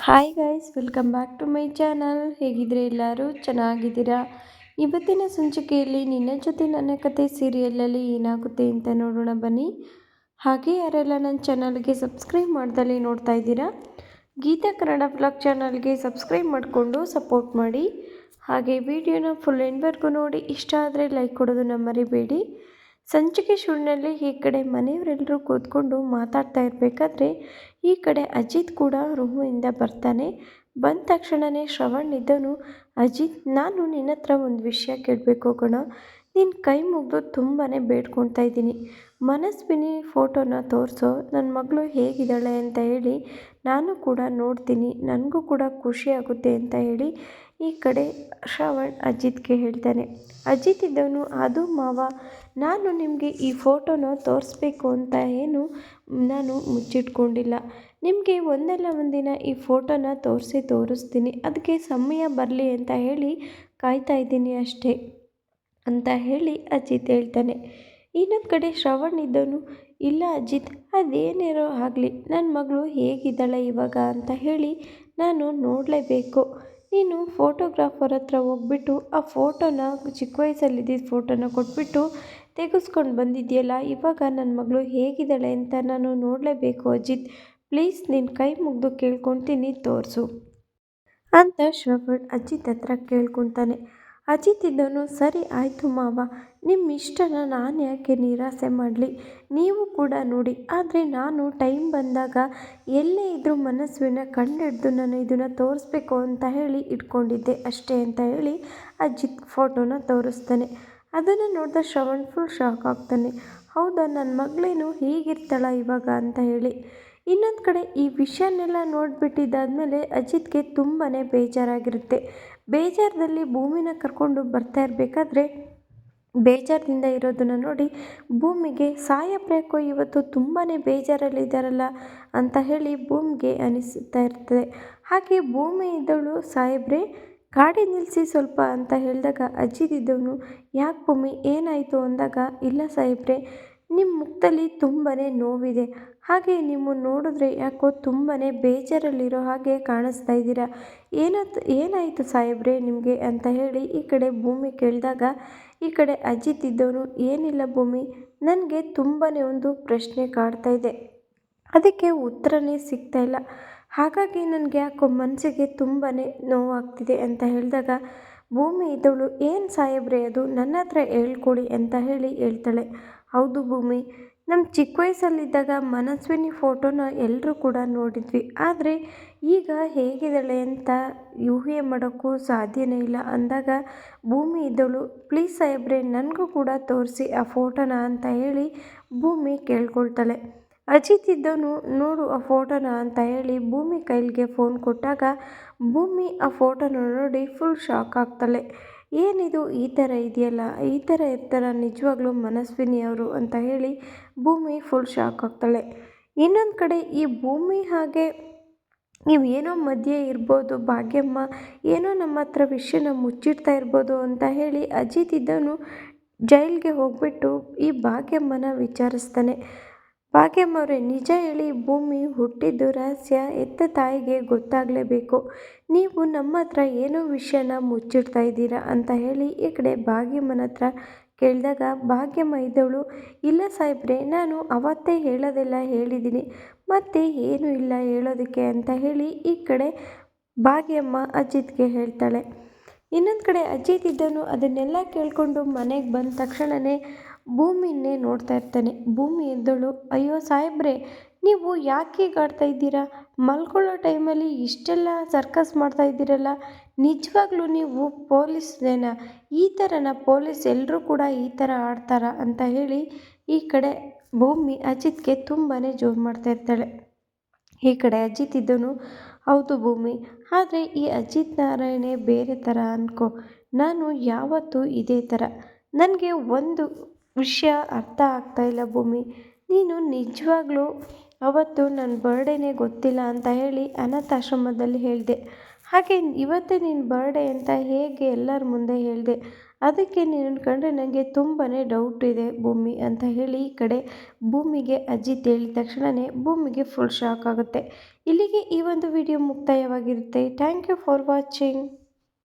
Hi guys, welcome back to my channel. ಹೇಗಿದ್ರೆ ಎಲ್ಲರೂ ಚೆನ್ನಾಗಿದ್ದೀರಾ? ಇವತ್ತಿನ ಸಂಚಿಕೆಯಲ್ಲಿ ನಿನ್ನ ಜೊತೆ ನನ್ನ ಕತೆ ಸೀರಿಯಲಲ್ಲಿ ಏನಾಗುತ್ತೆ ಅಂತ ನೋಡೋಣ ಬನ್ನಿ. ಹಾಗೆ ಯಾರೆಲ್ಲ ನನ್ನ ಚಾನಲ್ಗೆ ಸಬ್ಸ್ಕ್ರೈಬ್ ಮಾಡ್ದಲ್ಲಿ ನೋಡ್ತಾ ಇದ್ದೀರಾ, ಗೀತಾ ಕನ್ನಡ ಬ್ಲಾಗ್ ಚಾನಲ್ಗೆ ಸಬ್ಸ್ಕ್ರೈಬ್ ಮಾಡಿಕೊಂಡು ಸಪೋರ್ಟ್ ಮಾಡಿ. ಹಾಗೆ ವಿಡಿಯೋನ ಫುಲ್ ಎಂಡ್ವರೆಗೂ ನೋಡಿ, ಇಷ್ಟ ಆದರೆ ಲೈಕ್ ಕೊಡೋದನ್ನು ಮರಿಬೇಡಿ. ಸಂಚಿಕೆ ಶುರುವಿನಲ್ಲಿ ಈ ಕಡೆ ಮನೆಯವರೆಲ್ಲರೂ ಕೂತ್ಕೊಂಡು ಮಾತಾಡ್ತಾ ಇರಬೇಕಾದ್ರೆ ಈ ಕಡೆ ಅಜಿತ್ ಕೂಡ ರೂಮಿಂದ ಬರ್ತಾನೆ. ಬಂದ ತಕ್ಷಣವೇ ಶ್ರವಣ್ ಇದ್ದನು. ಅಜಿತ್, ನಾನು ನಿನ್ನ ಹತ್ರ ಒಂದು ವಿಷಯ ಕೇಳಬೇಕು ಕಣ. ನಿನ್ನ ಕೈ ಮುಗಿದು ತುಂಬಾ ಬೇಡ್ಕೊಳ್ತಾ ಇದ್ದೀನಿ. ಮನಸ್ವಿನಿ ಫೋಟೋನ ತೋರಿಸೋ, ನನ್ನ ಮಗಳು ಹೇಗಿದ್ದಾಳೆ ಅಂತ ಹೇಳಿ ನಾನು ಕೂಡ ನೋಡ್ತೀನಿ, ನನಗೂ ಕೂಡ ಖುಷಿ ಆಗುತ್ತೆ ಅಂತ ಹೇಳಿ ಈ ಕಡೆ ಶ್ರವಣ್ ಅಜಿತ್ಗೆ ಹೇಳ್ತಾನೆ. ಅಜಿತ್ ಇದ್ದವನು, ಅದು ಮಾವ, ನಾನು ನಿಮಗೆ ಈ ಫೋಟೋನ ತೋರಿಸ್ಬೇಕು ಅಂತ ಏನು ನಾನು ಮುಚ್ಚಿಟ್ಕೊಂಡಿಲ್ಲ. ನಿಮಗೆ ಒಂದಲ್ಲ ಒಂದಿನ ಈ ಫೋಟೋನ ತೋರಿಸ್ತೀನಿ. ಅದಕ್ಕೆ ಸಮಯ ಬರಲಿ ಅಂತ ಹೇಳಿ ಕಾಯ್ತಾ ಇದ್ದೀನಿ ಅಷ್ಟೇ ಅಂತ ಹೇಳಿ ಅಜಿತ್ ಹೇಳ್ತಾನೆ. ಇನ್ನೊಂದು ಕಡೆ ಶ್ರವಣ್ ಇದ್ದವನು, ಇಲ್ಲ ಅಜಿತ್, ಅದೇನೇರೋ ಆಗಲಿ, ನನ್ನ ಮಗಳು ಹೇಗಿದ್ದಾಳೆ ಇವಾಗ ಅಂತ ಹೇಳಿ ನಾನು ನೋಡಲೇಬೇಕು. ನೀನು ಫೋಟೋಗ್ರಾಫರ್ ಹತ್ರ ಹೋಗ್ಬಿಟ್ಟು ಆ ಫೋಟೋನ, ಚಿಕ್ಕ ವಯಸ್ಸಲ್ಲಿದ್ದಿದ್ದ ಫೋಟೋನ ಕೊಟ್ಬಿಟ್ಟು ತೆಗೆಸ್ಕೊಂಡು ಬಂದಿದೆಯಲ್ಲ, ಇವಾಗ ನನ್ನ ಮಗಳು ಹೇಗಿದ್ದಾಳೆ ಅಂತ ನಾನು ನೋಡಲೇಬೇಕು ಅಜಿತ್. ಪ್ಲೀಸ್ ನಿನ್ನ ಕೈ ಮುಗಿದು ಕೇಳ್ಕೊತೀನಿ, ತೋರಿಸು ಅಂತ ಶ್ರವಣ್ ಅಜಿತ್ ಹತ್ರ ಕೇಳ್ಕೊತಾನೆ. ಅಜಿತ್ ಇದ್ದವನು, ಸರಿ ಆಯಿತು ಮಾವ, ನಿಮ್ಮ ಇಷ್ಟನ ನಾನು ಯಾಕೆ ನಿರಾಸೆ ಮಾಡಲಿ, ನೀವು ಕೂಡ ನೋಡಿ. ಆದರೆ ನಾನು ಟೈಮ್ ಬಂದಾಗ ಎಲ್ಲೇ ಇದ್ದರೂ ಮನಸ್ವಿನ ಕಂಡಿಡ್ದು ನಾನು ಇದನ್ನು ತೋರಿಸ್ಬೇಕು ಅಂತ ಹೇಳಿ ಇಟ್ಕೊಂಡಿದ್ದೆ ಅಷ್ಟೇ ಅಂತ ಹೇಳಿ ಅಜಿತ್ ಫೋಟೋನ ತೋರಿಸ್ತಾನೆ. ಅದನ್ನು ನೋಡಿದ ಶ್ರವಣ್ ಫುಲ್ ಶಾಕ್ ಆಗ್ತಾನೆ. ಹೌದಾ, ನನ್ನ ಮಗಳೇನು ಹೀಗಿರ್ತಾಳ ಇವಾಗ ಅಂತ ಹೇಳಿ. ಇನ್ನೊಂದು ಕಡೆ ಈ ವಿಷಯನೆಲ್ಲ ನೋಡಿಬಿಟ್ಟಿದ್ದಾದಮೇಲೆ ಅಜಿತ್ಗೆ ತುಂಬಾ ಬೇಜಾರಾಗಿರುತ್ತೆ. ಬೇಜಾರದಲ್ಲಿ ಭೂಮಿನ ಕರ್ಕೊಂಡು ಬರ್ತಾ ಇರಬೇಕಾದ್ರೆ ಬೇಜಾರದಿಂದ ಇರೋದನ್ನು ನೋಡಿ ಭೂಮಿಗೆ, ಸಾಯಬ್ರ್ಯಾಕೋ ಇವತ್ತು ತುಂಬಾ ಬೇಜಾರಲ್ಲಿದ್ದಾರಲ್ಲ ಅಂತ ಹೇಳಿ ಭೂಮಿಗೆ ಅನಿಸುತ್ತಾ ಇರ್ತದೆ. ಹಾಗೆ ಭೂಮಿ ಇದ್ದವಳು, ಸಾಹೇಬ್ರೆ ಗಾಡಿ ನಿಲ್ಲಿಸಿ ಸ್ವಲ್ಪ ಅಂತ ಹೇಳಿದಾಗ ಅಜಿತ್ ಇದ್ದವನು, ಯಾಕೆ ಭೂಮಿ ಏನಾಯಿತು ಅಂದಾಗ, ಇಲ್ಲ ಸಾಹೇಬ್ರೆ, ನಿಮ್ಮ ಮುಖದಲ್ಲಿ ತುಂಬಾ ನೋವಿದೆ, ಹಾಗೆ ನಿಮ್ಮನ್ನು ನೋಡಿದ್ರೆ ಯಾಕೋ ತುಂಬಾ ಬೇಜಾರಲ್ಲಿರೋ ಹಾಗೆ ಕಾಣಿಸ್ತಾ ಇದ್ದೀರಾ. ಏನಾಯಿತು ಸಾಹೇಬ್ರೆ ನಿಮಗೆ ಅಂತ ಹೇಳಿ ಈ ಕಡೆ ಭೂಮಿ ಕೇಳಿದಾಗ ಈ ಕಡೆ ಅಜಿತ್ ಇದ್ದವನು, ಏನಿಲ್ಲ ಭೂಮಿ, ನನಗೆ ತುಂಬಾ ಒಂದು ಪ್ರಶ್ನೆ ಕಾಡ್ತಾ ಇದೆ, ಅದಕ್ಕೆ ಉತ್ತರನೇ ಸಿಗ್ತಾ ಇಲ್ಲ, ಹಾಗಾಗಿ ನನಗೆ ಯಾಕೋ ಮನಸ್ಸಿಗೆ ತುಂಬಾ ನೋವಾಗ್ತಿದೆ ಅಂತ ಹೇಳಿದಾಗ ಭೂಮಿ ಇದ್ದವಳು, ಏನು ಸಾಹೇಬ್ರೆ ಅದು, ನನ್ನ ಹತ್ರ ಹೇಳ್ಕೊಡಿ ಅಂತ ಹೇಳಿ ಹೇಳ್ತಾಳೆ. ಹೌದು ಭೂಮಿ, ನಮ್ಮ ಚಿಕ್ಕ ವಯಸ್ಸಲ್ಲಿದ್ದಾಗ ಮನಸ್ವಿನಿ ಫೋಟೋನ ಎಲ್ಲರೂ ಕೂಡ ನೋಡಿದ್ವಿ, ಆದರೆ ಈಗ ಹೇಗಿದ್ದಾಳೆ ಅಂತ ಊಹೆ ಮಾಡೋಕ್ಕೂ ಸಾಧ್ಯನೇ ಇಲ್ಲ ಅಂದಾಗ ಭೂಮಿ ಇದ್ದವಳು, ಪ್ಲೀಸ್ ಸಾಹೇಬ್ರೆ ನನಗೂ ಕೂಡ ತೋರಿಸಿ ಆ ಫೋಟೋನ ಅಂತ ಹೇಳಿ ಭೂಮಿ ಕೇಳ್ಕೊಳ್ತಾಳೆ. ಅಜಿತ್ ಇದ್ದವನು, ನೋಡು ಆ ಫೋಟೋನ ಅಂತ ಹೇಳಿ ಭೂಮಿ ಕೈಲಿಗೆ ಫೋನ್ ಕೊಟ್ಟಾಗ ಭೂಮಿ ಆ ಫೋಟೋನ ನೋಡಿ ಫುಲ್ ಶಾಕ್ ಆಗ್ತಾಳೆ. ಏನಿದು ಈ ಥರ ಇದೆಯಲ್ಲ, ಈ ಥರ ಇರ್ತಾರ ನಿಜವಾಗ್ಲೂ ಮನಸ್ವಿನಿ ಅವರು ಅಂತ ಹೇಳಿ ಭೂಮಿ ಫುಲ್ ಶಾಕ್ ಆಗ್ತಾಳೆ. ಇನ್ನೊಂದು ಕಡೆ ಈ ಭೂಮಿ ಹಾಗೆ ನೀವೇನೋ ಮಧ್ಯೆ ಇರ್ಬೋದು, ಭಾಗ್ಯಮ್ಮ ಏನೋ ನಮ್ಮ ಹತ್ರ ವಿಷಯನ ಮುಚ್ಚಿಡ್ತಾ ಇರ್ಬೋದು ಅಂತ ಹೇಳಿ ಅಜಿತ್ ಇದ್ದವನು ಜೈಲಿಗೆ ಹೋಗ್ಬಿಟ್ಟು ಈ ಭಾಗ್ಯಮ್ಮನ ವಿಚಾರಿಸ್ತಾನೆ. ಭಾಗ್ಯಮ್ಮವ್ರೆ, ನಿಜ ಹೇಳಿ, ಭೂಮಿ ಹುಟ್ಟಿದ್ದು ರಹಸ್ಯ ಎತ್ತ ತಾಯಿಗೆ ಗೊತ್ತಾಗಲೇಬೇಕು, ನೀವು ನಮ್ಮ ಹತ್ರ ಏನೋ ವಿಷಯನ ಮುಚ್ಚಿಡ್ತಾ ಇದ್ದೀರಾ ಅಂತ ಹೇಳಿ ಈ ಕಡೆ ಭಾಗ್ಯಮ್ಮನ ಹತ್ರ ಕೇಳಿದಾಗ ಭಾಗ್ಯಮ್ಮ ಇದ್ದವಳು, ಇಲ್ಲ ಸಾಹೇಬ್ರೆ, ನಾನು ಅವತ್ತೇ ಹೇಳೋದೆಲ್ಲ ಹೇಳಿದ್ದೀನಿ, ಮತ್ತೆ ಏನೂ ಇಲ್ಲ ಹೇಳೋದಕ್ಕೆ ಅಂತ ಹೇಳಿ ಈ ಕಡೆ ಭಾಗ್ಯಮ್ಮ ಅಜಿತ್ಗೆ ಹೇಳ್ತಾಳೆ. ಇನ್ನೊಂದು ಕಡೆ ಅಜಿತ್ ಇದ್ದವನು ಅದನ್ನೆಲ್ಲ ಕೇಳಿಕೊಂಡು ಮನೆಗೆ ಬಂದ ತಕ್ಷಣವೇ ಭೂಮಿಯನ್ನೇ ನೋಡ್ತಾ ಇರ್ತಾನೆ. ಭೂಮಿ ಎದ್ದವಳು, ಅಯ್ಯೋ ಸಾಹೇಬ್ರೆ, ನೀವು ಯಾಕೆ ಹೀಗೆ ಆಡ್ತಾ ಇದ್ದೀರಾ, ಮಲ್ಕೊಳ್ಳೋ ಟೈಮಲ್ಲಿ ಇಷ್ಟೆಲ್ಲ ಸರ್ಕಸ್ ಮಾಡ್ತಾ ಇದ್ದೀರಲ್ಲ, ನಿಜವಾಗ್ಲೂ ನೀವು ಪೊಲೀಸ್ನೇನಾ, ಈ ಥರನ ಪೊಲೀಸ್ ಎಲ್ಲರೂ ಕೂಡ ಈ ಥರ ಆಡ್ತಾರಾ ಅಂತ ಹೇಳಿ ಈ ಕಡೆ ಭೂಮಿ ಅಜಿತ್ಗೆ ತುಂಬಾ ಜೋರು ಮಾಡ್ತಾ ಇರ್ತಾಳೆ. ಈ ಕಡೆ ಅಜಿತ್ ಇದ್ದವನು, ಹೌದು ಭೂಮಿ, ಆದರೆ ಈ ಅಜಿತ್ ನಾರಾಯಣೇ ಬೇರೆ ಥರ ಅನ್ಕೋ, ನಾನು ಯಾವತ್ತೂ ಇದೇ ಥರ. ನನಗೆ ಒಂದು ವಿಷಯ ಅರ್ಥ ಆಗ್ತಾ ಇಲ್ಲ ಭೂಮಿ, ನೀನು ನಿಜವಾಗ್ಲೂ ಅವತ್ತು ನನ್ನ ಬರ್ಡೇನೇ ಗೊತ್ತಿಲ್ಲ ಅಂತ ಹೇಳಿ ಅನಾಥಾಶ್ರಮದಲ್ಲಿ ಹೇಳಿದೆ, ಹಾಗೆ ಇವತ್ತೇ ನಿನ್ನ ಬರ್ಡೇ ಅಂತ ಹೇಗೆ ಎಲ್ಲರ ಮುಂದೆ ಹೇಳಿದೆ, ಅದಕ್ಕೆ ನೀನು ಕಂಡ್ರೆ ನನಗೆ ತುಂಬಾ ಡೌಟ್ ಇದೆ ಭೂಮಿ ಅಂತ ಹೇಳಿ ಈ ಕಡೆ ಭೂಮಿಗೆ ಅಜಿತ್ ಹೇಳಿದ ತಕ್ಷಣವೇ ಭೂಮಿಗೆ ಫುಲ್ ಶಾಕ್ ಆಗುತ್ತೆ. ಇಲ್ಲಿಗೆ ಈ ಒಂದು ವಿಡಿಯೋ ಮುಕ್ತಾಯವಾಗಿರುತ್ತೆ. Thank you for watching.